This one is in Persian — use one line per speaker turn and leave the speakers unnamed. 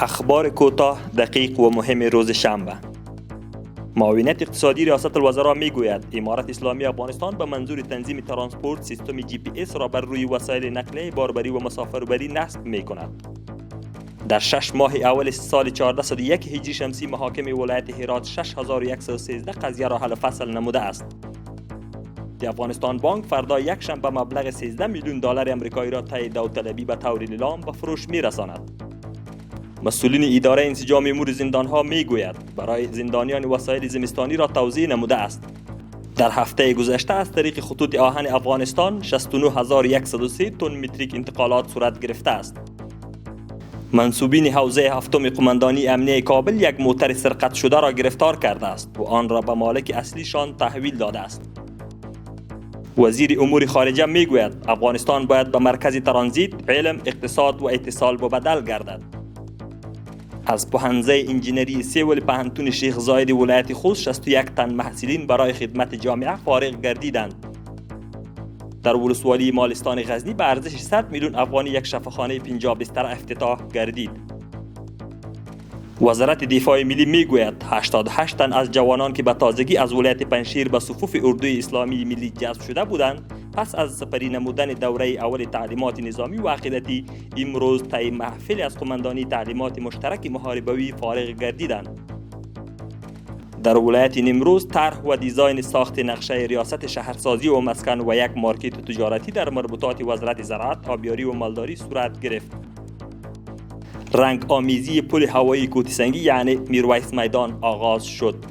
اخبار کوتاه، دقیق و مهم روز شنبه. معاونیت اقتصادی ریاست الوزراء میگوید امارت اسلامی افغانستان به منظور تنظیم ترانسپورت سیستم GPS را بر روی وسایل نقلیه باربری و مسافربری نصب میکند. در 6 ماه اول سال 1401 هجری شمسی محاکم ولایت هرات 6113 قضیه را حل فصل نموده است. افغانستان بانک فردا یک شنبه مبلغ 13 میلیون دلار آمریکایی را طی داوطلبی به طور لیلام به فروش میرساند. مسئولین اداره انسجام امور زندانها میگوید برای زندانیان وسایل زمستانی را توزیع نموده است. در هفته گذشته از طریق خطوط آهن افغانستان 69103 تن متریک انتقالات صورت گرفته است. منصوبین حوزه هفتم قماندانی امنیه کابل یک موتر سرقت شده را گرفتار کرده است و آن را به مالک اصلیشان تحویل داده است. وزیر امور خارجه میگوید افغانستان باید به مرکز ترانزیت، علم، اقتصاد و اتصال بدل گردد. از پوهنځی انجینری سیول پوهنتون شیخ زاید ولایت خوست 61 تن محصلین برای خدمت جامعه فارغ گردیدند. در ولسوالی مالستان غزنی به ارزش 100 میلیون افغانی یک شفاخانه 50 بستر افتتاح گردید. وزارت دفاع ملی میگوید 88 تن از جوانان که به تازگی از ولایت پنجشیر به صفوف اردوی اسلامی ملی جذب شده بودند پس از سپری نمودن دوره اول تعلیمات نظامی و عقیدتی امروز طی محفل از قماندانی تعلیمات مشترک محاربوی فارغ گردیدند. در ولایت نیمروز طرح و دیزاین ساخت نقشه ریاست شهرسازی و مسکن و یک مارکت تجارتی در مربوطات وزارت زراعت، آبیاری و مالداری صورت گرفت. رنگ آمیزی پل هوایی کوهستانی یعنی میرویس میدان آغاز شد.